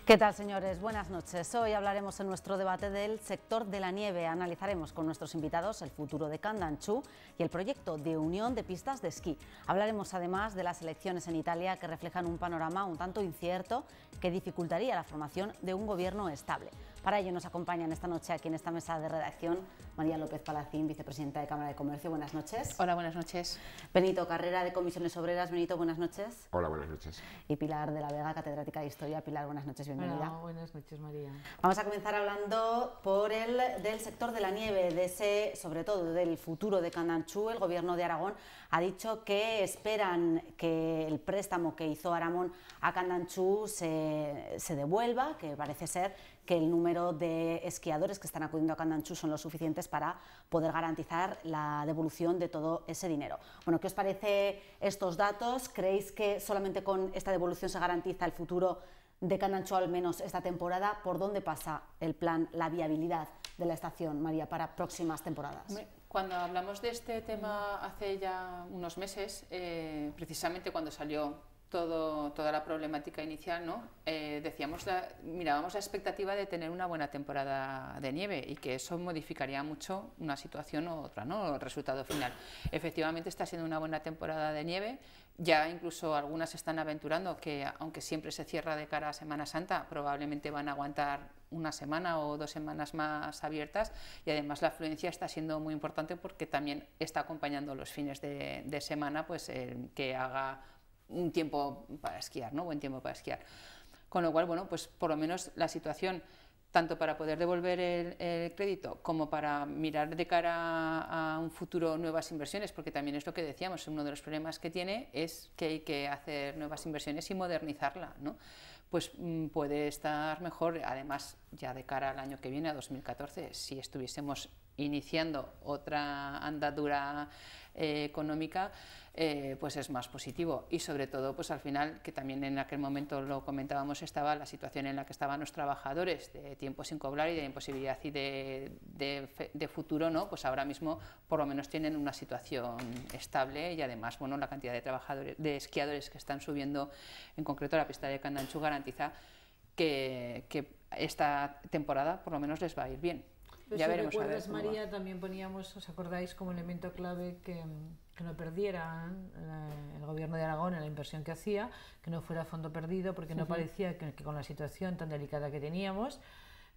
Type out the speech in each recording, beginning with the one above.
¿Qué tal, señores? Buenas noches. Hoy hablaremos en nuestro debate del sector de la nieve. Analizaremos con nuestros invitados el futuro de Candanchú y el proyecto de unión de pistas de esquí. Hablaremos además de las elecciones en Italia, que reflejan un panorama un tanto incierto que dificultaría la formación de un gobierno estable. Para ello nos acompañan esta noche aquí en esta mesa de redacción María López Palacín, vicepresidenta de Cámara de Comercio. Buenas noches. Hola, buenas noches. Benito Carrera, de Comisiones Obreras. Benito, buenas noches. Hola, buenas noches. Y Pilar de la Vega, catedrática de Historia. Pilar, buenas noches, bienvenida. Hola, buenas noches, María. Vamos a comenzar hablando del sector de la nieve, sobre todo del futuro de Candanchú. El Gobierno de Aragón ha dicho que esperan que el préstamo que hizo Aramón a Candanchú se devuelva, que parece ser que el número de esquiadores que están acudiendo a Candanchú son lo suficientes para poder garantizar la devolución de todo ese dinero. Bueno, ¿qué os parece estos datos? ¿Creéis que solamente con esta devolución se garantiza el futuro de Candanchú, al menos esta temporada? ¿Por dónde pasa el plan, la viabilidad de la estación, María, para próximas temporadas? Cuando hablamos de este tema hace ya unos meses, precisamente cuando salió toda la problemática inicial, ¿no? Mirábamos la expectativa de tener una buena temporada de nieve y que eso modificaría mucho una situación u otra, ¿no? El resultado final. Efectivamente está siendo una buena temporada de nieve, ya incluso algunas están aventurando que, aunque siempre se cierra de cara a Semana Santa, probablemente van a aguantar una semana o 2 semanas más abiertas, y además la afluencia está siendo muy importante porque también está acompañando los fines de semana, pues que haga un tiempo para esquiar, ¿no? Buen tiempo para esquiar. Con lo cual, bueno, pues por lo menos la situación, tanto para poder devolver el crédito como para mirar de cara a un futuro nuevas inversiones, porque también es lo que decíamos, uno de los problemas que tiene es que hay que hacer nuevas inversiones y modernizarla, ¿no? Pues puede estar mejor, además ya de cara al año que viene, a 2014, si estuviésemos iniciando otra andadura económica, pues es más positivo. Y sobre todo, pues al final, que también en aquel momento lo comentábamos, estaba la situación en la que estaban los trabajadores de tiempo sin cobrar y de imposibilidad y de futuro, ¿no? Pues ahora mismo por lo menos tienen una situación estable, y además, bueno, la cantidad de trabajadores, de esquiadores que están subiendo, en concreto a la pista de Candanchú, garantiza que esta temporada por lo menos les va a ir bien. Pero ya si veremos, recuerdas, a ver María, también poníamos, ¿os acordáis, como elemento clave que no perdieran el Gobierno de Aragón en la inversión que hacía, que no fuera fondo perdido, porque no parecía que con la situación tan delicada que teníamos,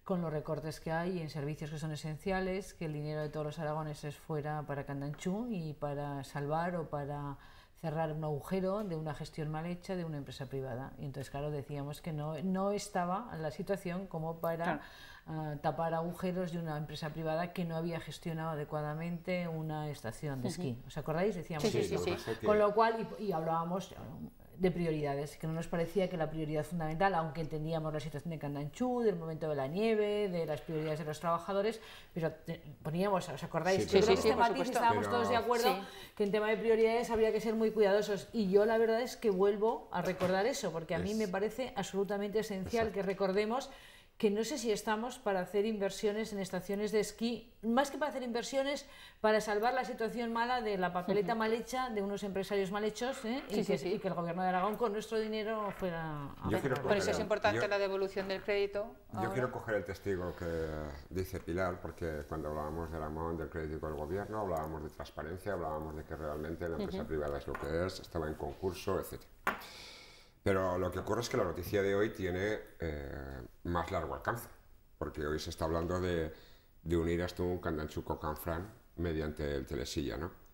con los recortes que hay en servicios que son esenciales, que el dinero de todos los aragoneses fuera para Candanchú y para salvar o para cerrar un agujero de una gestión mal hecha de una empresa privada. Y entonces, claro, decíamos que no estaba la situación como para tapar agujeros de una empresa privada que no había gestionado adecuadamente una estación de esquí. ¿Os acordáis? Decíamos sí. Con lo cual, y hablábamos de prioridades, que no nos parecía que la prioridad fundamental, aunque entendíamos la situación de Candanchú, del momento de la nieve, de las prioridades de los trabajadores, pero poníamos, ¿os acordáis? Sí, Creo que por matiz supuesto. estábamos todos de acuerdo que en tema de prioridades habría que ser muy cuidadosos, y yo la verdad es que vuelvo a recordar eso, porque a mí me parece absolutamente esencial que recordemos que no sé si estamos para hacer inversiones en estaciones de esquí, más que para hacer inversiones, para salvar la situación mala de la papeleta mal hecha de unos empresarios mal hechos, y que el Gobierno de Aragón con nuestro dinero fuera a Por eso es importante la devolución del crédito. Yo quiero coger el testigo que dice Pilar, porque cuando hablábamos de Aramón, del crédito del Gobierno, hablábamos de transparencia, hablábamos de que realmente la empresa privada es lo que es, estaba en concurso, etc. Pero lo que ocurre es que la noticia de hoy tiene más largo alcance, porque hoy se está hablando de unir hasta un Candanchú con Canfranc mediante el telesilla, ¿no?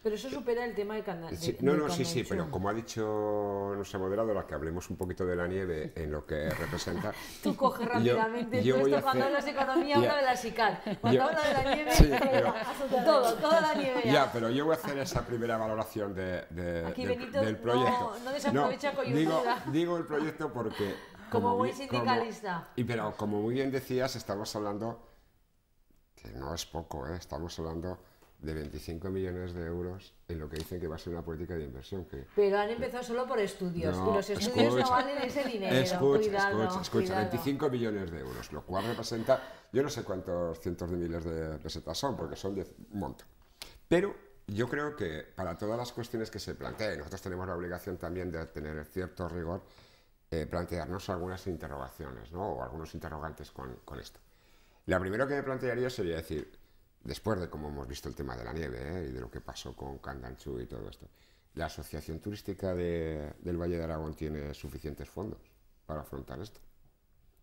Pero eso supera el tema de Candanchú. Sí, pero como ha dicho nuestra moderadora, que hablemos un poquito de la nieve en lo que representa. Tú coges rápidamente cuando hablas de economía, habla de la SICAR. Cuando habla de la nieve, toda la nieve ya. Ya, pero yo voy a hacer esa primera valoración del proyecto. No desaprovecha coyuntura. Digo el proyecto porque... Como buen sindicalista. Pero como muy bien decías, estamos hablando, que no es poco, estamos hablando de 25 millones de euros en lo que dicen que va a ser una política de inversión. Pero han empezado solo por estudios, y los estudios no valen ese dinero. Escucha, 25 millones de euros, lo cual representa, yo no sé cuántos cientos de miles de pesetas son, porque son de un montón. Pero yo creo que para todas las cuestiones que se planteen, nosotros tenemos la obligación también de tener cierto rigor, plantearnos algunas interrogaciones, ¿no? O algunos interrogantes con esto. La primera que me plantearía sería decir, después de cómo hemos visto el tema de la nieve y de lo que pasó con Candanchú y todo esto, ¿la Asociación Turística del Valle de Aragón tiene suficientes fondos para afrontar esto?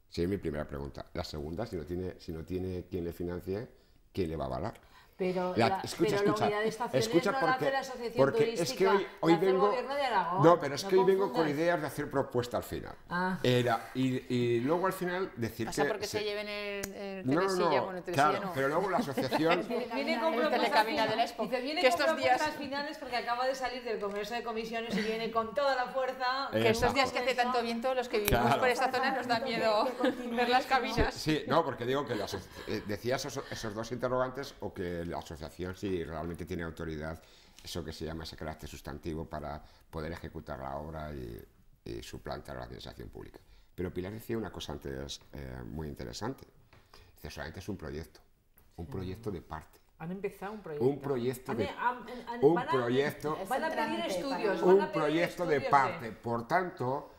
Sí, es mi primera pregunta. La segunda, si no tiene quien le financie, ¿quién le va a avalar? Pero Escucha, la unidad de estaciones no la hace la Asociación porque Turística, es que hoy la hace el vengo, Gobierno de Aragón. no, pero es que No hoy vengo con confundas. ideas de hacer propuesta al final. Ah. Y luego al final decir Pasa que... porque se lleven el No, telesilla, no, bueno, el telesilla claro, no. pero luego la asociación... Viene con El propuestas telecabina del Expo. Dice, viene Que con estos días- propuestas finales porque acaba de salir del Congreso de Comisiones y viene con toda la fuerza. Que estos días que hace tanto viento, los que vivimos Claro. por esta zona nos da miedo ver las cabinas. Sí, no, porque digo que decía esos dos interrogantes, o que la asociación sí realmente tiene autoridad, eso que se llama ese carácter sustantivo para poder ejecutar la obra y suplantar la administración pública. Pero Pilar decía una cosa antes muy interesante. Dice, solamente es un proyecto de parte. Han empezado un proyecto. Un proyecto de... Van a pedir estudios. Un proyecto de parte. Por tanto,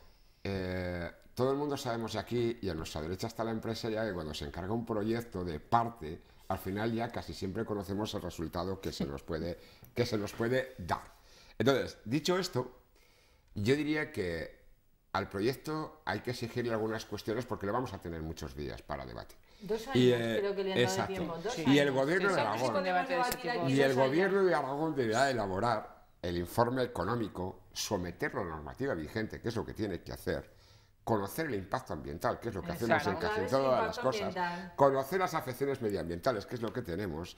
todo el mundo sabemos aquí, y a nuestra derecha está la empresa ya, que cuando se encarga un proyecto de parte, al final ya casi siempre conocemos el resultado que se nos puede dar. Entonces, dicho esto, yo diría que al proyecto hay que exigirle algunas cuestiones porque lo vamos a tener muchos días para debatir. 2 años creo que le han dado de exacto. tiempo. 2 Sí. años. Y el gobierno de Sí, Aragón... un debate de ese tipo. Y el gobierno de Aragón deberá elaborar el informe económico, someterlo a la normativa vigente, que es lo que tiene que hacer, conocer el impacto ambiental, que es lo que hacemos en Exacto. casi Ese todas las impacto cosas, ambiental. conocer las afecciones medioambientales, que es lo que tenemos,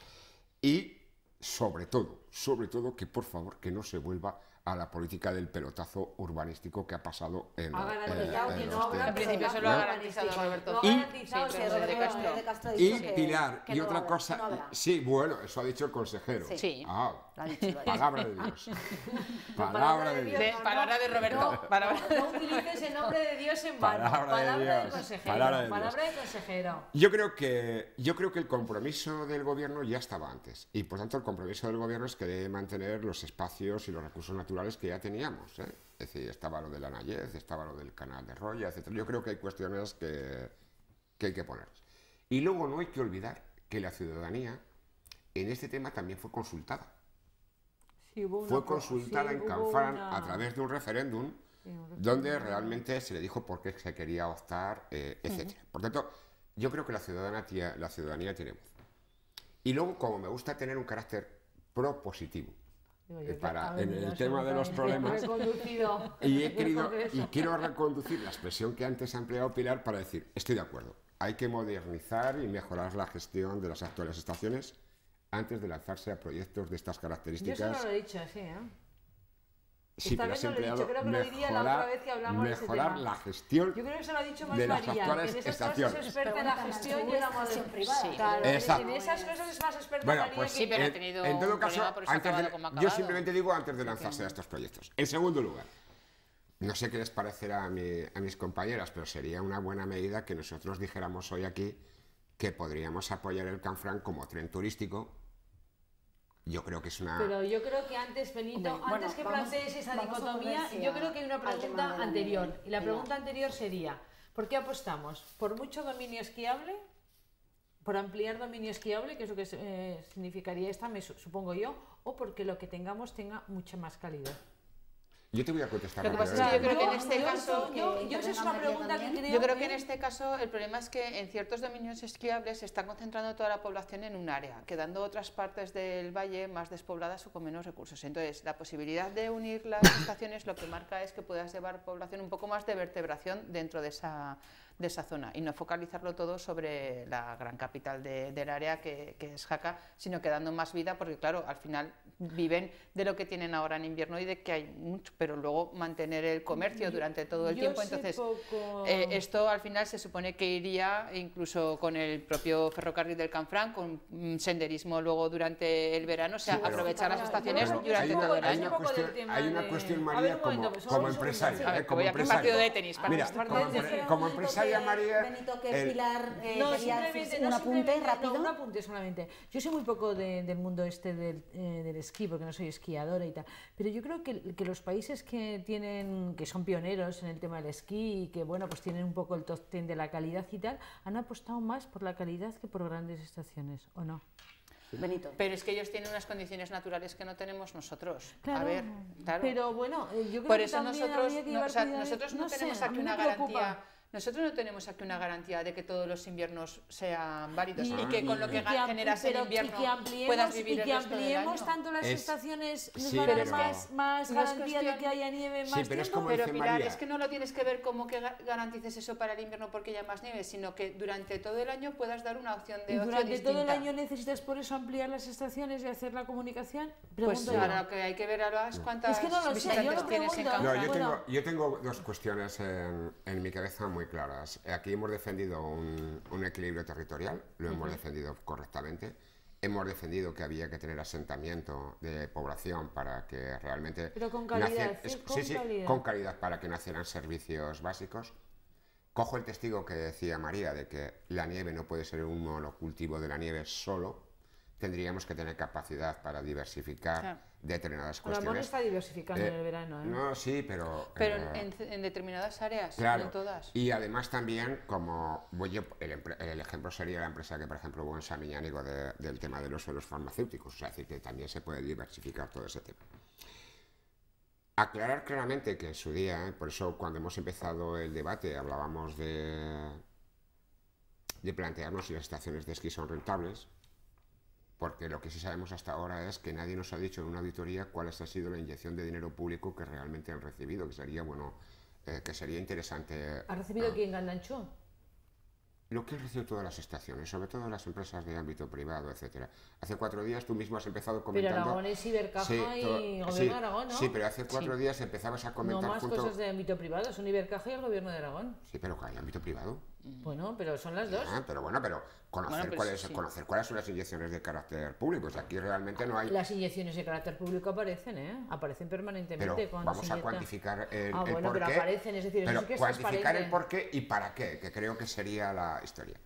y sobre todo, que por favor que no se vuelva a la política del pelotazo urbanístico que ha pasado en Ha garantizado que no los habrá tiempos. En principio se lo ha garantizado Roberto. Lo ha Y- garantizado, Sí, sí, pero Roberto de Castro. Jiménez de Castro ha Y dicho que Pilar, que y no otra va a haber, cosa, no habrá. sí, bueno, eso ha dicho el consejero. Sí. Ah, Lo ha dicho, lo ha dicho. palabra de Dios. Palabra de Dios. Palabra de Roberto. No utilices el nombre de Dios en vano. Palabra de Dios. del consejero. Palabra de Dios. Palabra del consejero. Yo creo que el compromiso del gobierno ya estaba antes, y por tanto el compromiso del gobierno es que debe mantener los espacios y los recursos naturales que ya teníamos, ¿eh? Es decir, estaba lo de la Nayez, estaba lo del canal de Roya, etc. Yo creo que hay cuestiones que hay que poner. Y luego no hay que olvidar que la ciudadanía en este tema también fue consultada. Sí, hubo una Fue consultada en hubo Canfranc una- a través de un referéndum donde realmente se le dijo por qué se quería optar, etc. Por tanto, yo creo que la ciudadanía tiene voz. Y luego, como me gusta tener un carácter propositivo, Digo, yo para que- en el tema de los problemas, reconducido y del quiero reconducir la expresión que antes ha empleado Pilar para decir, estoy de acuerdo, hay que modernizar y mejorar la gestión de las actuales estaciones antes de lanzarse a proyectos de estas Yo eso características. no lo he dicho así, ¿eh? Sí, Esta pero vez has no lo he dicho, empleado creo que lo diría la otra vez que hablamos de ese mejorar tema. la gestión. Yo creo que se lo ha dicho más de las María, que actuales en esas estaciones. cosas es experta en la gestión y en la gestión modernización. privada. Sí. Claro, Exacto. en esas cosas es más experta Bueno, María pues que Sí, pero ha en- tenido en todo un caso, problema, por eso ha antes acabado como ha yo acabado. simplemente digo antes de lanzarse a estos proyectos. En segundo lugar, no sé qué les parecerá a mis compañeras, pero sería una buena medida que nosotros dijéramos hoy aquí que podríamos apoyar el Canfranc como tren turístico. Yo creo que es una... Pero yo creo que antes, Benito, Hombre, antes bueno, que vamos- plantees esa vamos a dicotomía, volver, sí, yo creo que hay una al tema pregunta de la anterior. nieve. Y la Venga. pregunta anterior sería, ¿por qué apostamos? ¿Por mucho dominio esquiable? ¿Por ampliar dominio esquiable, que es lo que significaría esta, supongo yo? ¿O porque lo que tengamos tenga mucha más calidad? Yo te voy a contestar. Lo que pasa es rápido. que yo creo que en este caso... Yo esa es una pregunta que creo Yo creo que en este caso el problema es que en ciertos dominios esquiables se está concentrando toda la población en un área, quedando otras partes del valle más despobladas o con menos recursos. Entonces, la posibilidad de unir las estaciones lo que marca es que puedas llevar población un poco más de vertebración dentro de esa zona y no focalizarlo todo sobre la gran capital del área que es Jaca, sino que dando más vida, porque claro, al final viven de lo que tienen ahora en invierno y de que hay mucho, pero luego mantener el comercio durante todo el tiempo. Entonces, esto al final se supone que iría incluso con el propio ferrocarril del Canfranc, con senderismo luego durante el verano, o sea, Sí, pero- aprovechar las estaciones Pero durante todo el hay año. hay una cuestión, A ver, María, un momento, como solo un empresaria. A ver, que como voy a un empresaria. partido de tenis para Mira, estar como empresaria María, Benito, que Pilar No, quería simplemente, un apunte rápido. un apunte solamente. Yo sé muy poco del mundo este del esquí, porque no soy esquiadora y tal, pero yo creo que los países que son pioneros en el tema del esquí y que bueno, pues tienen un poco el top 10 de la calidad y tal, han apostado más por la calidad que por grandes estaciones, ¿o no? Benito. Pero es que ellos tienen unas condiciones naturales que no tenemos nosotros. Claro, a ver, claro. pero bueno, yo creo Por que eso también nosotros habría que no, llevar cuidado. nosotros no sé, tenemos a aquí mí me una preocupa. garantía. Nosotros no tenemos aquí una garantía de que todos los inviernos sean válidos y que con lo que am- generas en pero invierno y que ampliemos, puedas vivir y que el resto del ampliemos año. tanto las Es- estaciones nos sí, va a dar pero- más No es garantía de cuestión- que haya nieve Sí, más pero es tiempo. como Pero dice Pilar, María. es que no lo tienes que ver como que garantices eso para el invierno porque haya más nieve, sino que durante todo el año puedas dar una opción de Y ocio durante distinta. todo el año necesitas por eso ampliar las estaciones y hacer la comunicación. Pues Pregunto yo. ahora lo que hay que ver ahora es cuántas Es que no lo sé, visitantes yo lo tienes en pregunto. cada No, una. Bueno. yo tengo dos cuestiones en mi cabeza muy claras. Aquí hemos defendido un equilibrio territorial, lo hemos defendido correctamente. Hemos defendido que había que tener asentamiento de población para que realmente... Pero con calidad, con calidad. Con calidad para que nacieran servicios básicos. Cojo el testigo que decía María de que la nieve no puede ser un monocultivo de la nieve solo. Tendríamos que tener capacidad para diversificar Claro. determinadas Bueno, cuestiones. está diversificando en el verano, ¿eh? No, sí, pero... Pero en determinadas áreas, no Claro, en todas. y además también, como el ejemplo sería la empresa que, por ejemplo, hubo en San Millán del tema de los suelos farmacéuticos, o sea, es decir, que también se puede diversificar todo ese tema. Aclarar claramente que en su día, por eso cuando hemos empezado el debate hablábamos de plantearnos si las estaciones de esquí son rentables, porque lo que sí sabemos hasta ahora es que nadie nos ha dicho en una auditoría cuál ha sido la inyección de dinero público que realmente han recibido, que sería, bueno, que sería interesante. ¿Ha recibido quién Gandancho? Lo que han recibido todas las estaciones, sobre todo las empresas de ámbito privado, etcétera. Hace 4 días tú mismo has empezado comentando... Pero Aragón es Ibercaja Sí, y Gobierno sí, de Aragón, ¿no? Sí, pero hace 4 días empezabas a No comentar más junto... cosas de ámbito privado, son Ibercaja y el Gobierno de Aragón. Sí, pero hay ámbito privado. Bueno, pero son las dos. Pero bueno, pero conocer, Bueno, pues sí. conocer cuáles son las inyecciones de carácter público. O sea, aquí realmente no hay... Las inyecciones de carácter público aparecen, ¿eh? Aparecen permanentemente Pero cuando vamos se a inyecta. cuantificar el Bueno, porqué. pero aparecen, es decir, eso pero sí que es cuantificar transparente. el porqué y para qué, que creo que sería la historia.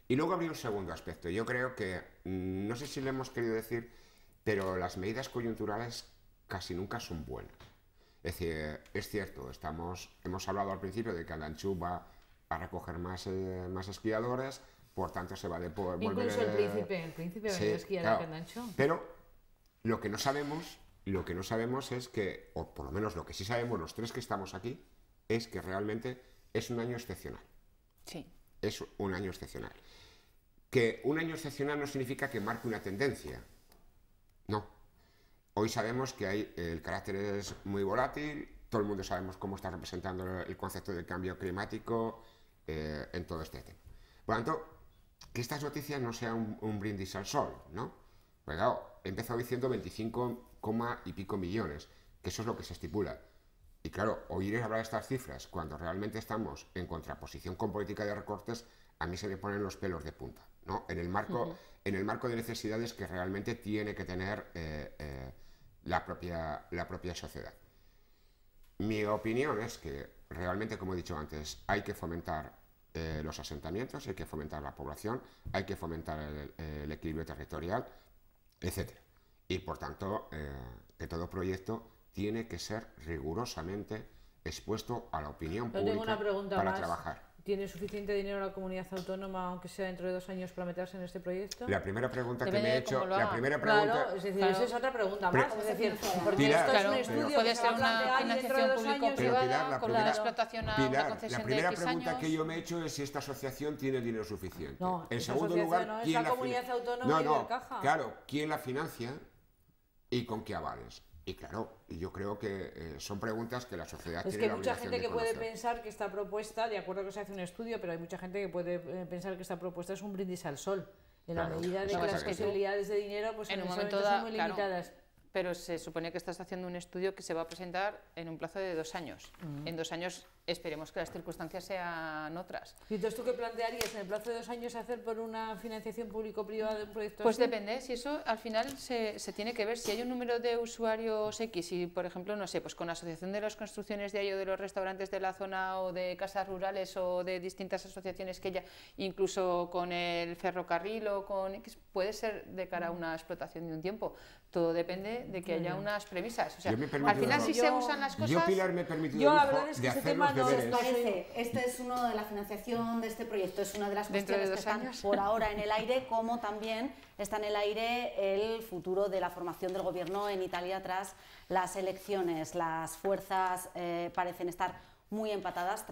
Y luego habría un segundo aspecto. Yo creo que, no sé si le hemos querido decir, pero las medidas coyunturales casi nunca son buenas. Es decir, es cierto, hemos hablado al principio de que Candanchú va a recoger más esquiadores, por tanto se va a volver... Incluso el príncipe va a esquiar claro, a Candanchú. Pero lo que no sabemos es que, o por lo menos lo que sí sabemos los tres que estamos aquí, es que realmente es un año excepcional. Sí. Es un año excepcional. Que un año excepcional no significa que marque una tendencia. No. Hoy sabemos que el carácter es muy volátil, todo el mundo sabemos cómo está representando el concepto del cambio climático en todo este tema. Por lo tanto, que estas noticias no sean un brindis al sol, ¿no? Pues claro, he empezado diciendo 25, y pico millones, que eso es lo que se estipula. Y claro, oír hablar de estas cifras cuando realmente estamos en contraposición con política de recortes, a mí se me ponen los pelos de punta, ¿no? En el marco de necesidades que realmente tiene que tener la propia sociedad. Mi opinión es que realmente, como he dicho antes, hay que fomentar los asentamientos, hay que fomentar la población, hay que fomentar el equilibrio territorial, etc. Y por tanto, que todo proyecto tiene que ser rigurosamente expuesto a la opinión Yo tengo pública una pregunta para más. trabajar. ¿Tiene suficiente dinero la comunidad autónoma, aunque sea dentro de 2 años, para meterse en este proyecto? La primera pregunta que Depende me he de cómo hecho, lo la haga. primera pregunta, Claro, es decir, Claro. esa es otra pregunta más. Es decir, porque Pilar, esto es Claro, un estudio puede que se ser va a una plantear y dentro de 2 financiación años... Pero público-privada Pilar, la con primera- la explotación a una Pilar, concesión la primera de X pregunta años. que yo me he hecho es si esta asociación tiene dinero suficiente. No, en esa segundo asociación lugar, no, es ¿quién la comunidad fina- autónoma y Ibercaja. Claro, ¿quién la financia y con qué avales? Y claro, yo creo que son preguntas que la sociedad Es tiene que la hay mucha obligación gente de que puede conocer. pensar que esta propuesta, de acuerdo que se hace un estudio, pero hay mucha gente que puede pensar que esta propuesta es un brindis al sol, en la Claro, medida de eso que es las que tú, posibilidades de dinero pues en un ese momento son dado, muy claro, limitadas. pero se supone que estás haciendo un estudio que se va a presentar en un plazo de 2 años. En 2 años esperemos que las circunstancias sean otras. ¿Y entonces tú qué plantearías en el plazo de 2 años hacer por una financiación público-privada de un proyecto Pues así? depende, si eso al final se tiene que ver, si hay un número de usuarios X y, por ejemplo, no sé, pues con la Asociación de las Construcciones de ahí o de los restaurantes de la zona o de casas rurales o de distintas asociaciones que ya, incluso con el ferrocarril o con X, puede ser de cara a una explotación de un tiempo. Todo depende de que haya unas premisas. O sea, al final si se usan las cosas... Yo, Pilar, me he permitido Yo, la el lujo verdad es que de ese hacer tema los no deberes. es Parece, este es uno de la financiación de este proyecto, es una de las Dentro de cuestiones que 2 están años. por ahora en el aire, como también está en el aire el futuro de la formación del gobierno en Italia tras las elecciones. Las fuerzas parecen estar muy empatadas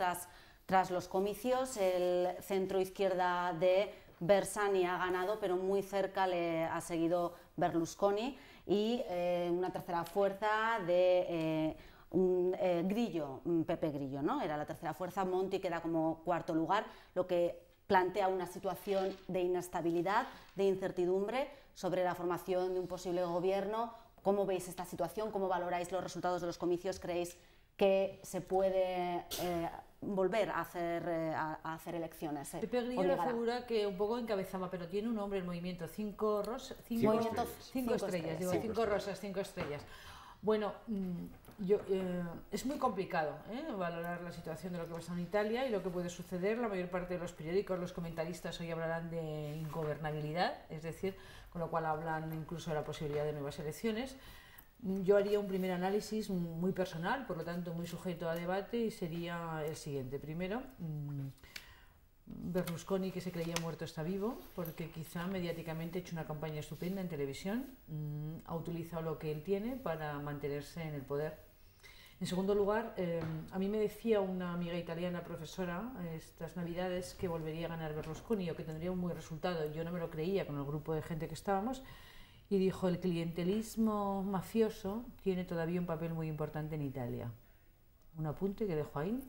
tras los comicios. El centro izquierda de Bersani ha ganado, pero muy cerca le ha seguido Berlusconi, y una tercera fuerza de Grillo, Pepe Grillo, ¿no? Era la tercera fuerza. Monti queda como cuarto lugar, lo que plantea una situación de inestabilidad, de incertidumbre sobre la formación de un posible gobierno. ¿Cómo veis esta situación? ¿Cómo valoráis los resultados de los comicios? ¿Creéis que se puede volver a hacer elecciones? Pepe Grillo era la figura que un poco encabezaba, pero tiene un nombre el movimiento, 5 estrellas, digo, 5 rosas, 5 estrellas. Bueno, es muy complicado valorar la situación de lo que pasa en Italia y lo que puede suceder. La mayor parte de los periódicos, los comentaristas hoy hablarán de ingobernabilidad, es decir, con lo cual hablan incluso de la posibilidad de nuevas elecciones. Yo haría un primer análisis muy personal, por lo tanto muy sujeto a debate, y sería el siguiente. Primero, Berlusconi, que se creía muerto, está vivo, porque quizá mediáticamente ha hecho una campaña estupenda en televisión, ha utilizado lo que él tiene para mantenerse en el poder. En segundo lugar, a mí me decía una amiga italiana, profesora, estas navidades, que volvería a ganar Berlusconi o que tendría un buen resultado. Yo no me lo creía con el grupo de gente que estábamos, y dijo: el clientelismo mafioso tiene todavía un papel muy importante en Italia. Un apunte que dejo ahí.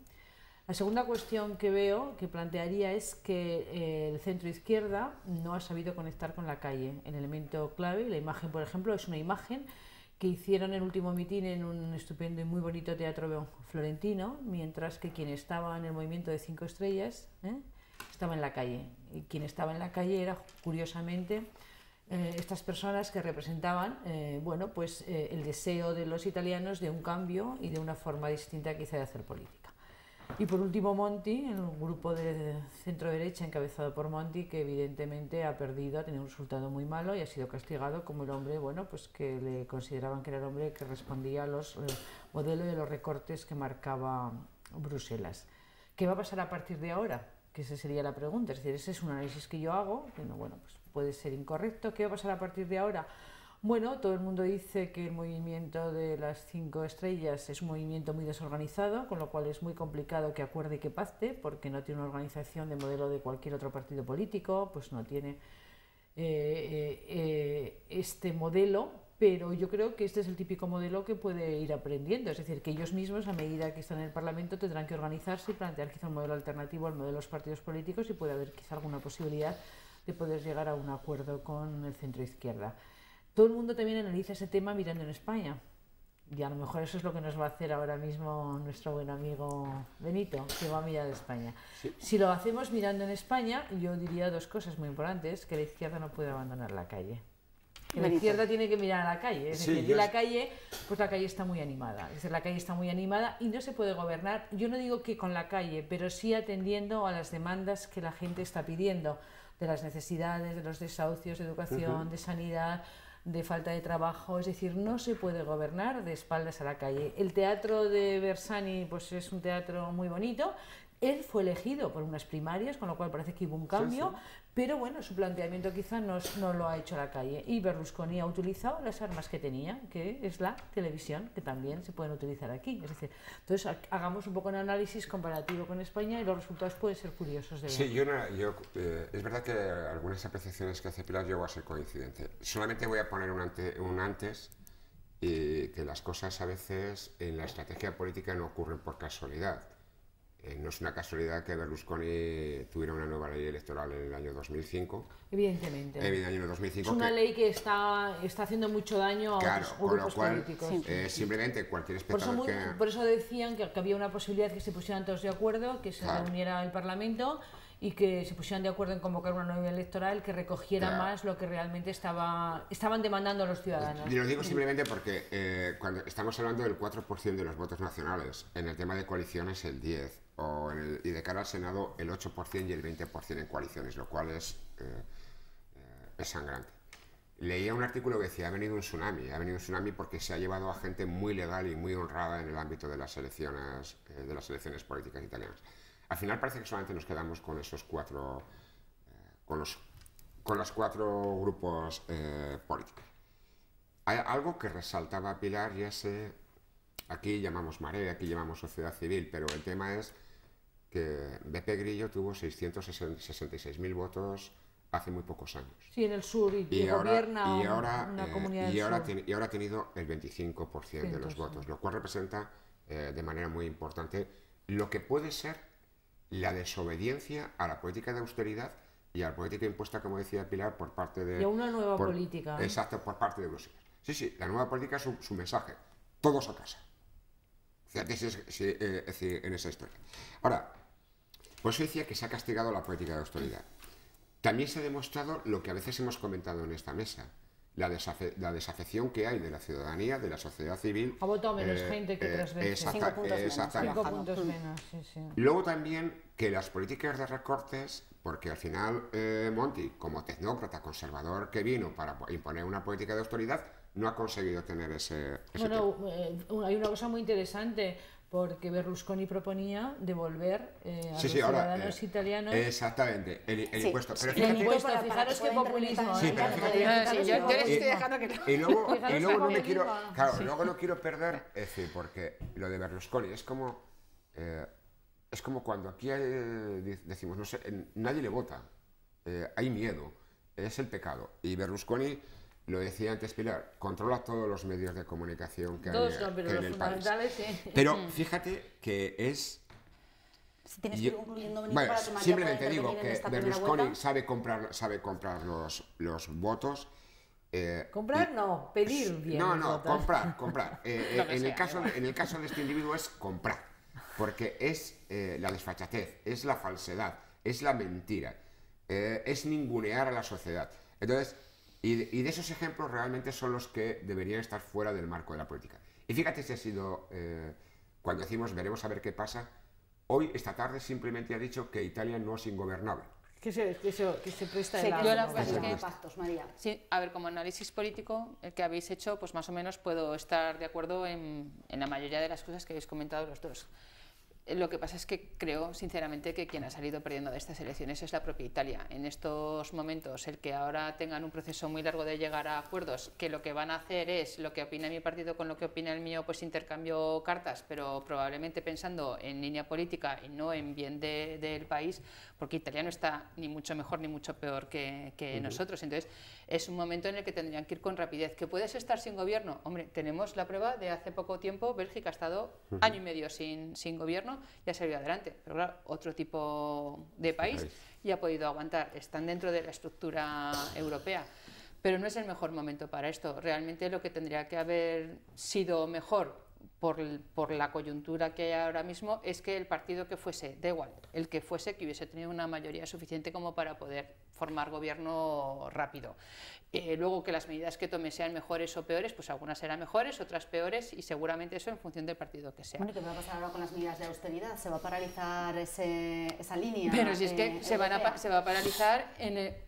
La segunda cuestión que veo, que plantearía, es que el centro izquierda no ha sabido conectar con la calle. El elemento clave, la imagen, por ejemplo, es una imagen que hicieron el último mitin en un estupendo y muy bonito teatro florentino, mientras que quien estaba en el movimiento de 5 estrellas estaba en la calle. Y quien estaba en la calle era, curiosamente, estas personas que representaban bueno, pues, el deseo de los italianos de un cambio y de una forma distinta quizá de hacer política. Y por último Monti, el grupo de centro derecha encabezado por Monti, que evidentemente ha perdido, ha tenido un resultado muy malo y ha sido castigado como el hombre, bueno, pues que le consideraban que era el hombre que respondía a los modelos de los recortes que marcaba Bruselas. ¿Qué va a pasar a partir de ahora? Que esa sería la pregunta. Es decir, ese es un análisis que yo hago, que no, bueno, pues puede ser incorrecto. ¿Qué va a pasar a partir de ahora? Bueno, todo el mundo dice que el movimiento de las 5 estrellas es un movimiento muy desorganizado, con lo cual es muy complicado que acuerde y que pacte, porque no tiene una organización de modelo de cualquier otro partido político, pues no tiene este modelo, pero yo creo que este es el típico modelo que puede ir aprendiendo, es decir, que ellos mismos, a medida que están en el Parlamento, tendrán que organizarse y plantear quizá un modelo alternativo al modelo de los partidos políticos, y puede haber quizá alguna posibilidad de poder llegar a un acuerdo con el centro izquierda. Todo el mundo también analiza ese tema mirando en España, y a lo mejor eso es lo que nos va a hacer ahora mismo nuestro buen amigo Benito, que va a mirar a España. Sí. Si lo hacemos mirando en España, yo diría 2 cosas muy importantes: que la izquierda no puede abandonar la calle. Que la izquierda tiene que mirar a la calle, es decir, y la calle, pues la calle está muy animada, es decir, la calle está muy animada y no se puede gobernar, yo no digo que con la calle, pero sí atendiendo a las demandas que la gente está pidiendo, de las necesidades, de los desahucios, de educación, de sanidad, de falta de trabajo. Es decir, no se puede gobernar de espaldas a la calle. El teatro de Bersani, pues es un teatro muy bonito. Él fue elegido por unas primarias, con lo cual parece que hubo un cambio, pero bueno, su planteamiento quizá no lo ha hecho la calle. Y Berlusconi ha utilizado las armas que tenía, que es la televisión, que también se pueden utilizar aquí. Es decir, entonces hagamos un poco un análisis comparativo con España y los resultados pueden ser curiosos de ver. Sí, es verdad que algunas apreciaciones que hace Pilar yo voy a ser coincidente. Solamente voy a poner un antes, y que las cosas a veces en la estrategia política no ocurren por casualidad. No es una casualidad que Berlusconi tuviera una nueva ley electoral en el año 2005. Evidentemente. En el año 2005. Es una ley que está haciendo mucho daño a otros grupos políticos. Simplemente cualquier espectador por eso decían que había una posibilidad que se pusieran todos de acuerdo, que se reuniera el Parlamento y que se pusieran de acuerdo en convocar una nueva electoral que recogiera más lo que realmente estaban demandando los ciudadanos. Y lo digo simplemente porque cuando estamos hablando del 4% de los votos nacionales, en el tema de coaliciones el 10%, y de cara al Senado el 8% y el 20% en coaliciones, lo cual es sangrante. Leía un artículo que decía, ha venido un tsunami porque se ha llevado a gente muy legal y muy honrada en el ámbito de las elecciones políticas italianas. Al final parece que solamente nos quedamos con esos cuatro, con los cuatro grupos políticos. Hay algo que resaltaba Pilar, y ese, aquí llamamos marea, aquí llamamos sociedad civil, pero el tema es que Beppe Grillo tuvo 666.000 votos hace muy pocos años. Sí, en el sur, y gobierna una comunidad del sur. Y ahora ha tenido el 25% de los votos, lo cual representa de manera muy importante lo que puede ser la desobediencia a la política de austeridad y a la política impuesta, como decía Pilar, por parte de... Y a una nueva política. Exacto, por parte de Bruselas. Sí, la nueva política es su mensaje. Todos a casa. Es decir, en esa historia. Ahora, por eso decía que se ha castigado la política de austeridad. También se ha demostrado lo que a veces hemos comentado en esta mesa, la desafección que hay de la ciudadanía, de la sociedad civil. Ha votado menos gente que otras veces. 5 puntos menos. 5 puntos menos, sí. Luego también que las políticas de recortes, porque al final Monti, como tecnócrata conservador que vino para imponer una política de austeridad, no ha conseguido tener ese bueno, hay una cosa muy interesante, porque Berlusconi proponía devolver a los ciudadanos italianos... Exactamente, el impuesto. Pero fíjate, fijaros qué populismo. Sí, pero fíjate, yo les estoy dejando que... Y luego no me quiero... Claro, luego no quiero perder... Es decir, porque lo de Berlusconi es como cuando aquí decimos, no sé, nadie le vota, hay miedo, es el pecado. Y Berlusconi... Lo decía antes Pilar, controla todos los medios de comunicación que hay en el país. Sí. Pero fíjate que es... Si tienes que ir concluyendo, bueno, simplemente digo que Berlusconi sabe comprar los votos. ¿Comprar? No, pedir bien. No, comprar. En el caso de este individuo es comprar, porque es la desfachatez, es la falsedad, es la mentira, es ningunear a la sociedad. Entonces... Y de esos ejemplos realmente son los que deberían estar fuera del marco de la política. Y fíjate si ha sido, cuando decimos veremos a ver qué pasa, hoy, esta tarde, simplemente ha dicho que Italia no es ingobernable. Que se presta de pactos, María. Sí, a ver, como análisis político, el que habéis hecho, pues más o menos puedo estar de acuerdo en la mayoría de las cosas que habéis comentado los dos. Lo que pasa es que creo, sinceramente, que quien ha salido perdiendo de estas elecciones es la propia Italia. En estos momentos, el que ahora tengan un proceso muy largo de llegar a acuerdos, que lo que van a hacer es lo que opina mi partido con lo que opina el mío, pues intercambio cartas, pero probablemente pensando en línea política y no en bien del país, porque Italia no está ni mucho mejor ni mucho peor que nosotros. Entonces, es un momento en el que tendrían que ir con rapidez. ¿Que puedes estar sin gobierno? Hombre, tenemos la prueba de hace poco tiempo, Bélgica ha estado año y medio sin gobierno y ha salido adelante. Pero claro, otro tipo de país y ha podido aguantar. Están dentro de la estructura europea. Pero no es el mejor momento para esto. Realmente lo que tendría que haber sido mejor por la coyuntura que hay ahora mismo es que el partido que fuese, da igual, el que fuese, que hubiese tenido una mayoría suficiente como para poder formar gobierno rápido. Luego que las medidas que tome sean mejores o peores, pues algunas serán mejores, otras peores, y seguramente eso en función del partido que sea. Bueno, ¿qué va a pasar ahora con las medidas de austeridad? ¿Se va a paralizar esa línea? Pero si es que se va a paralizar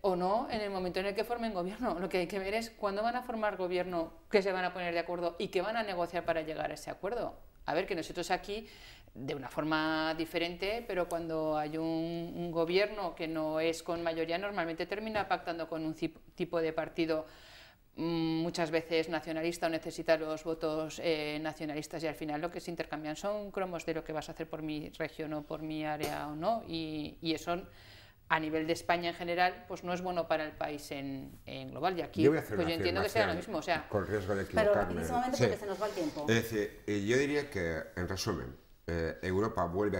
o no en el momento en el que formen gobierno. Lo que hay que ver es cuándo van a formar gobierno, que se van a poner de acuerdo y que van a negociar para llegar a ese acuerdo. A ver, que nosotros aquí, de una forma diferente, pero cuando hay un gobierno que no es con mayoría, normalmente termina pactando con un tipo de partido muchas veces nacionalista o necesita los votos nacionalistas, y al final lo que se intercambian son cromos de lo que vas a hacer por mi región o por mi área o no, y eso a nivel de España en general pues no es bueno para el país en global, y aquí yo entiendo que sea lo mismo, o sea, con riesgo de equivocarme. Pero rapidísimamente porque se nos va el tiempo. Es decir, yo diría que, en resumen, Europa vuelve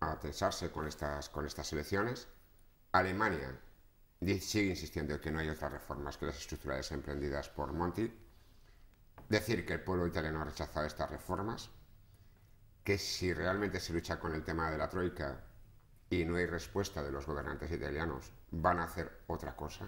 a tensarse con estas elecciones. Alemania sigue insistiendo en que no hay otras reformas que las estructurales emprendidas por Monti. Decir que el pueblo italiano ha rechazado estas reformas, que si realmente se lucha con el tema de la troika y no hay respuesta de los gobernantes italianos, van a hacer otra cosa.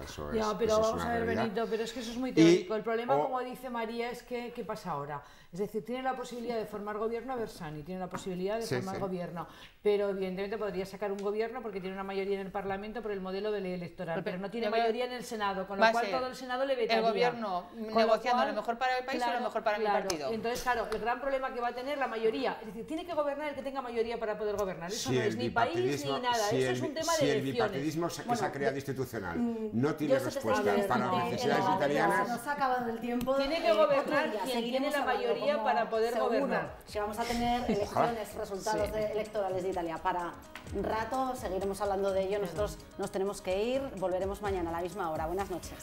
Eso ya, es, pero eso vamos es una a ver, realidad. Benito, pero es que eso es muy teórico. El problema, como dice María, es que ¿qué pasa ahora? Es decir, tiene la posibilidad de formar gobierno Bersani, tiene la posibilidad de formar gobierno, pero evidentemente podría sacar un gobierno porque tiene una mayoría en el Parlamento por el modelo de ley electoral, pero no tiene mayoría en el Senado, con lo cual todo el Senado le vetaría. El gobierno negociando lo mejor para el país y lo mejor para mi partido. Entonces, claro, el gran problema que va a tener la mayoría, es decir, tiene que gobernar el que tenga mayoría para poder gobernar. Eso no es ni país ni nada, eso es un tema de elecciones. Si el bipartidismo que se ha creado institucional no tiene respuesta para las necesidades italianas. Se nos ha acabado el tiempo. Tiene que gobernar quien tiene la mayoría para poder gobernar. Que vamos a tener elecciones, resultados electorales de Italia. Para un rato seguiremos hablando de ello. Nosotros nos tenemos que ir. Volveremos mañana a la misma hora. Buenas noches.